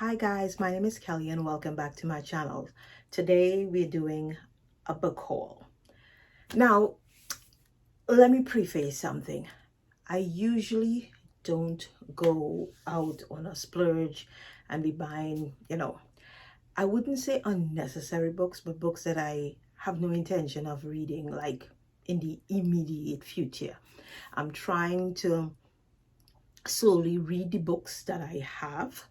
Hi guys, my name is Kelly and welcome back to my channel. Today we're doing a book haul. Now, let me preface something. I usually don't go out on a splurge and be buying, I wouldn't say unnecessary books, but books that I have no intention of reading like in the immediate future. I'm trying to slowly read the books that I have.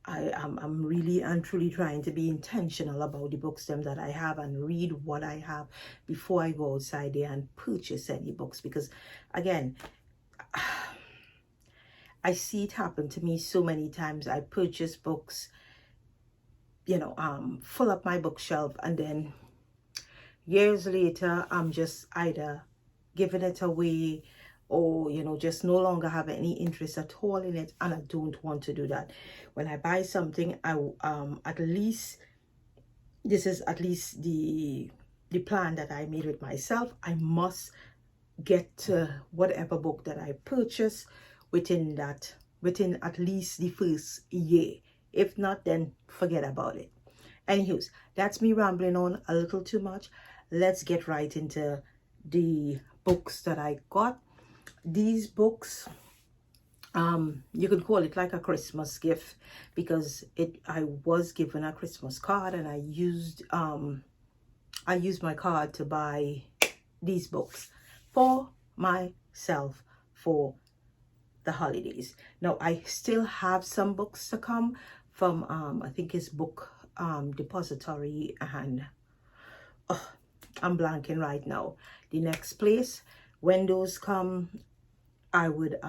I'm really and truly trying to be intentional about the books that I have and read what I have before I go outside there and purchase any books, because again, I see it happen to me so many times. I purchase books, fill up my bookshelf, and then years later I'm just either giving it away or just no longer have any interest at all in it, and I don't want to do that. When I buy something, I at least this is at least the plan that I made with myself. I must get to whatever book that I purchase within at least the first year. If not, then forget about it. Anywho's, that's me rambling on a little too much. Let's get right into the books that I got. These books, you could call it like a Christmas gift, because I was given a Christmas card and I used my card to buy these books for myself for the holidays. Now I still have some books to come from I think it's Book Depository, and I'm blanking right now the next place. When those come, I would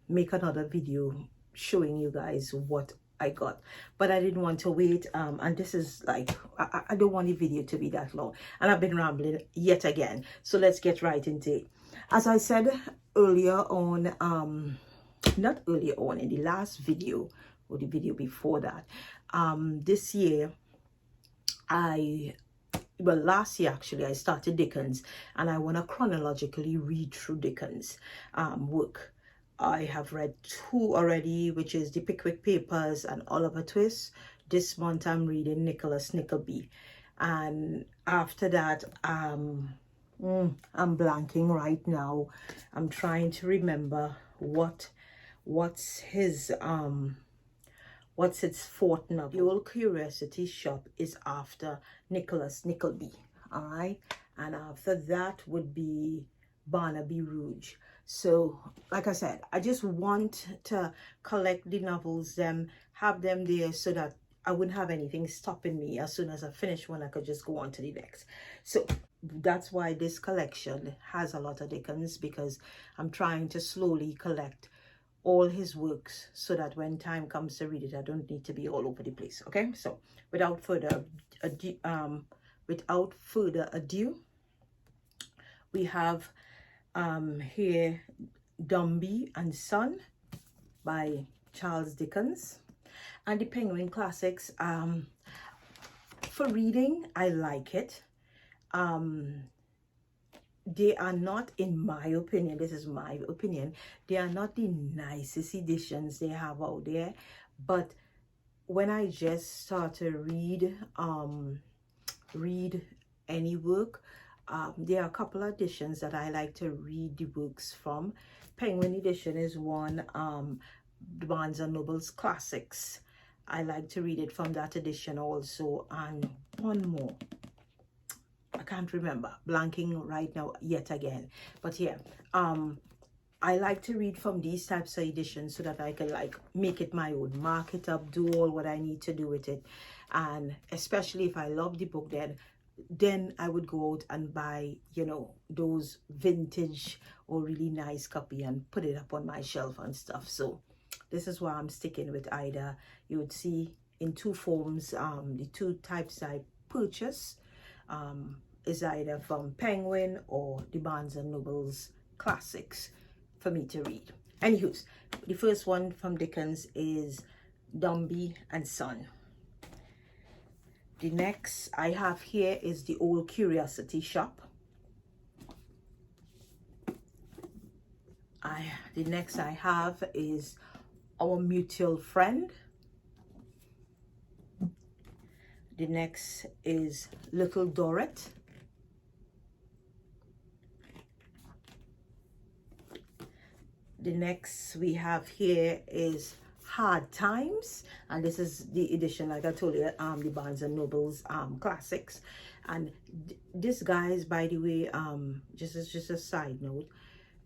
make another video showing you guys what I got, but I didn't want to wait, and this is like I don't want the video to be that long, and I've been rambling yet again, so let's get right into it. As I said earlier on, not earlier on, in the last video or the video before that, this year last year actually, I started Dickens, and I want to chronologically read through Dickens work. I have read 2 already, which is The Pickwick Papers and Oliver Twist. This month I'm reading Nicholas Nickleby, and after that I'm blanking right now. I'm trying to remember what's his fourth novel. The Old Curiosity Shop is after Nicholas Nickleby, all right? And after that would be Barnaby Rouge. So, like I said, I just want to collect the novels, have them there so that I wouldn't have anything stopping me. As soon as I finish one, I could just go on to the next. So that's why this collection has a lot of Dickens, because I'm trying to slowly collect all his works so that when time comes to read it, I don't need to be all over the place. Okay, so without further ado, we have here Dombey and Son by Charles Dickens, and the Penguin Classics. For reading, I like it. They are not, in my opinion, this is my opinion, they are not the nicest editions they have out there, but when I just start to read any work, there are a couple of editions that I like to read the works from. Penguin edition is one. Barnes and Noble's Classics, I like to read it from that edition also, and one more I can't remember, blanking right now yet again, but yeah, I like to read from these types of editions so that I can like make it my own, mark it up, do all what I need to do with it. And especially if I love the book, then I would go out and buy, those vintage or really nice copy and put it up on my shelf and stuff. So this is why I'm sticking with either, you would see in 2 forms, the 2 types I purchase is either from Penguin or the Barnes and Noble's Classics for me to read. Anywho's, the first one from Dickens is Dombey and Son. The next I have here is The Old Curiosity Shop. The next I have is Our Mutual Friend. The next is Little Dorrit. The next we have here is Hard Times, and this is the edition, like I told you, the Barnes and Noble's classics. And this, guys, by the way, just a side note,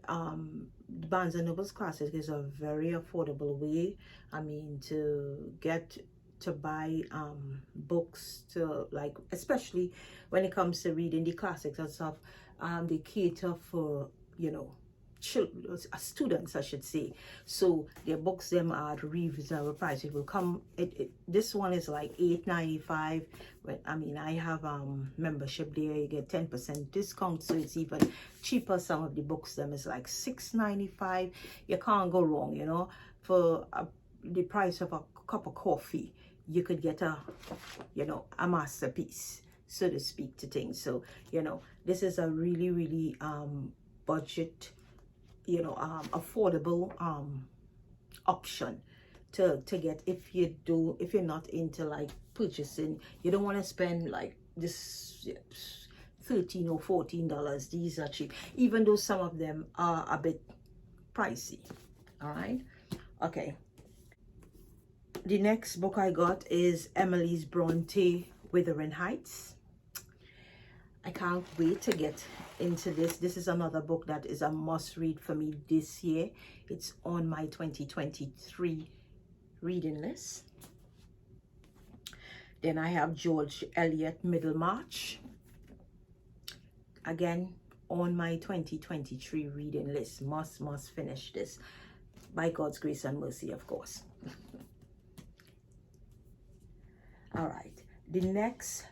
Barnes and Noble's classic is a very affordable way, I mean, to get to buy books, to, like, especially when it comes to reading the classics and stuff. They cater for, you know, children, students, I should say. So their books them are at reasonable price. It will come, this one is like $8.95. But I mean, I have membership there, you get 10% discount, so it's even cheaper. Some of the books them is like $6.95. You can't go wrong, you know. For the price of a cup of coffee, you could get a, you know, a masterpiece, so to speak, to things. So, you know, this is a really budget, you know, affordable option to get if you're not into like purchasing. You don't want to spend like this $13 or $14. These are cheap, even though some of them are a bit pricey. All right, okay. The next book I got is Emily's Bronte, Wuthering Heights. I can't wait to get into this. This is another book that is a must read for me this year. It's on my 2023 reading list. Then I have George Eliot, Middlemarch. Again, on my 2023 reading list. Must finish this. By God's grace and mercy, of course. All right. The next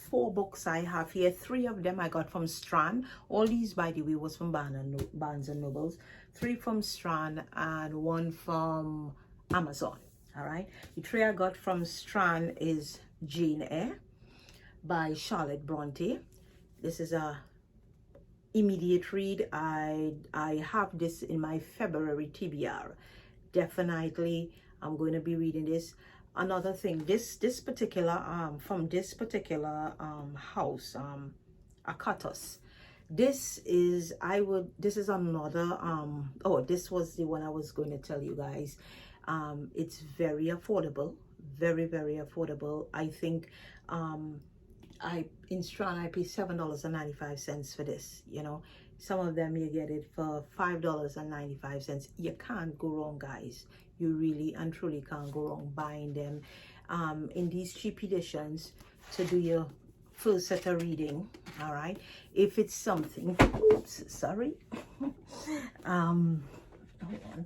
4 books I have here, 3 of them I got from Strand. All these, by the way, was from Barnes and Nobles. 3 from Strand and 1 from Amazon. All right, the 3 I got from Strand is Jane Eyre by Charlotte Bronte. This is a immediate read. I have this in my February TBR. Definitely I'm going to be reading this. Another thing, this particular from this particular house, Akatos, this is another oh, this was the one I was going to tell you guys. It's very affordable, very affordable. I think in Strand I pay $7.95 for this. You know, some of them you get it for $5.95. You can't go wrong, guys. You really and truly can't go wrong buying them in these cheap editions to do your first set of reading. All right, if it's something, oops, sorry, hold on.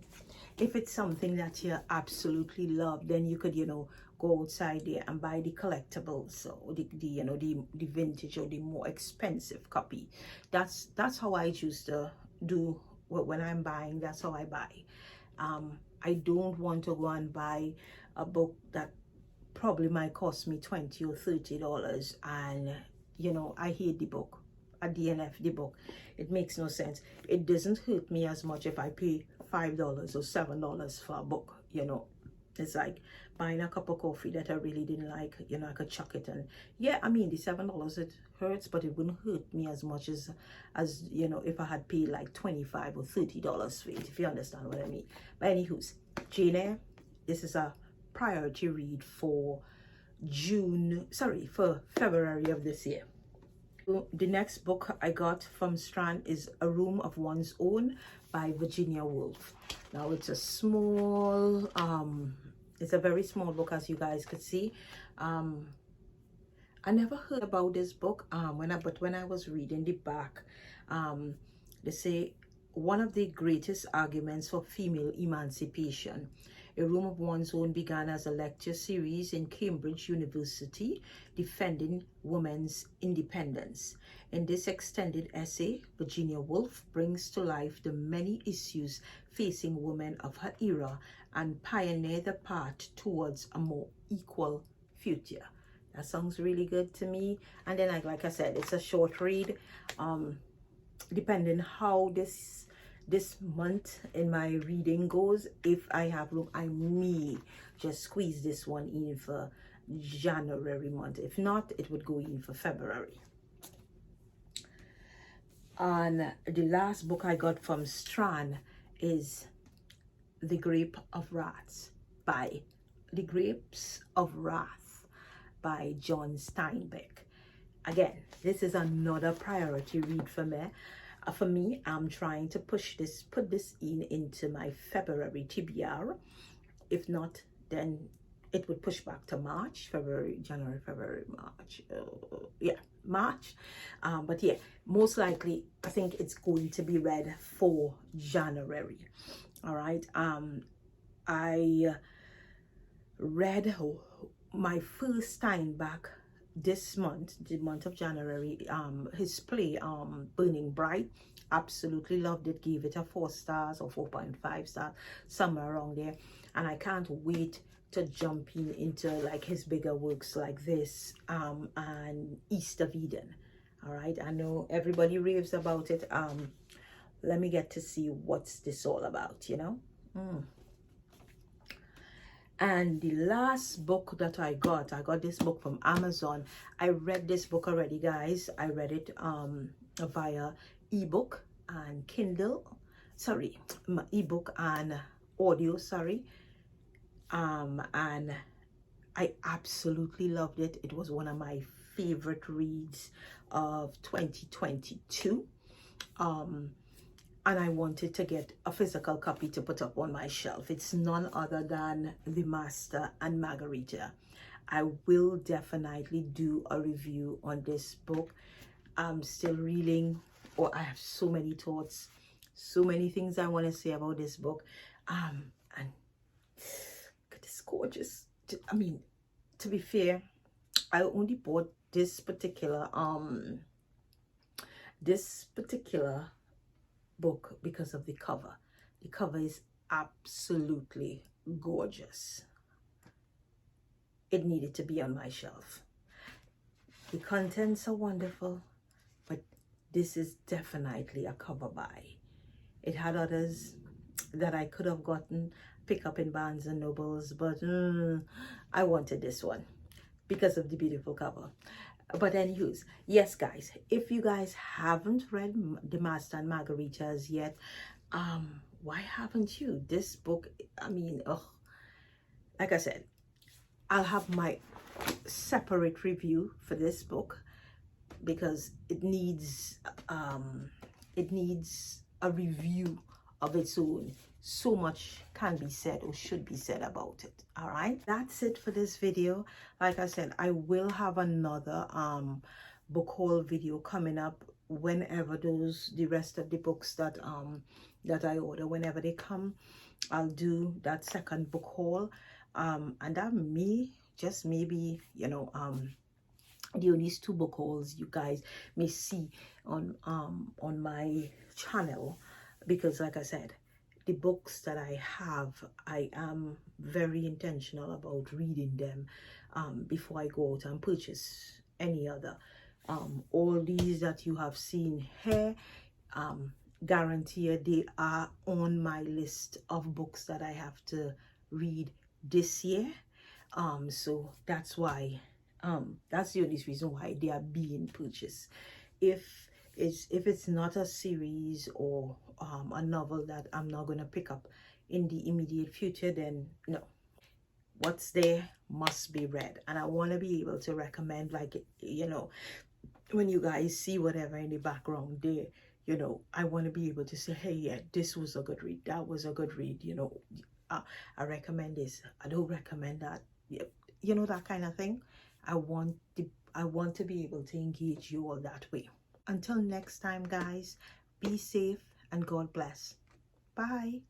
If it's something that you absolutely love, then you could, you know, go outside there and buy the collectibles, so the you know, the vintage or the more expensive copy. That's how I choose to do when I'm buying. That's how I buy. I don't want to go and buy a book that probably might cost me $20 or $30 and, you know, I hate the book, a DNF the book. It makes no sense. It doesn't hurt me as much if I pay $5 or $7 for a book. You know, it's like buying a cup of coffee that I really didn't like. You know, I could chuck it, and yeah, I mean, the $7, it hurts, but it wouldn't hurt me as much as you know, if I had paid like $25 or $30 for it, if you understand what I mean. But anywho's, Jane Eyre, this is a priority read for February of this year. The next book I got from Strand is A Room of One's Own by Virginia Woolf. Now it's a small, it's a very small book, as you guys could see. I never heard about this book but when I was reading the back, they say one of the greatest arguments for female emancipation. A Room of One's Own began as a lecture series in Cambridge University defending women's independence. In this extended essay, Virginia Woolf brings to life the many issues facing women of her era and pioneer the path towards a more equal future. That sounds really good to me. And then, like I said, it's a short read. Depending how this this month in my reading goes, if I have room, I may just squeeze this one in for January month. If not, it would go in for February. And the last book I got from Strand is The Grapes of Wrath by John Steinbeck. Again, this is another priority read for me. I'm trying to put this into my February TBR. If not, then it would push back to March, February, January, February, March. March. But yeah, most likely, I think it's going to be read for January. All right. I read my first Steinbeck this month, the month of January, his play Burning Bright. Absolutely loved it, gave it a 4 stars or 4.5 stars, somewhere around there. And I can't wait to jump into like his bigger works like this and East of Eden. All right, I know everybody raves about it. Let me get to see what's this all about, you know. And the last book that I got this book from Amazon. I read this book already, guys. I read it via ebook and Kindle, sorry, ebook and audio, sorry. And I absolutely loved it. It was one of my favorite reads of 2022. And I wanted to get a physical copy to put up on my shelf. It's none other than The Master and Margarita. I will definitely do a review on this book. I'm still reading, or I have so many thoughts, so many things I want to say about this book. And it's gorgeous. I mean, to be fair, I only bought this particular book because of the cover. The cover is absolutely gorgeous. It needed to be on my shelf. The contents are wonderful, but this is definitely a cover buy. It had others that I could have gotten, pick up in Barnes and Nobles, but I wanted this one because of the beautiful cover. But anyways, yes guys, if you guys haven't read The Master and Margaritas yet, why haven't you? This book, I mean, like I said, I'll have my separate review for this book because it needs a review of its own. So much can be said or should be said about it. All right, that's it for this video. Like I said, I will have another book haul video coming up whenever the rest of the books that I order, whenever they come, I'll do that second book haul. And that may just maybe, you know, the only 2 book hauls you guys may see on my channel, because like I said, the books that I have, I am very intentional about reading them before I go out and purchase any other. All these that you have seen here, guaranteed they are on my list of books that I have to read this year. So that's why, that's the only reason why they are being purchased. If it's not a series or a novel that I'm not going to pick up in the immediate future, then no, what's there must be read. And I want to be able to recommend, like, you know, when you guys see whatever in the background there, you know, I want to be able to say, hey, yeah, this was a good read, that was a good read, you know, I recommend this, I don't recommend that, you know, that kind of thing. I want to be able to engage you all that way. Until next time, guys, be safe and God bless. Bye.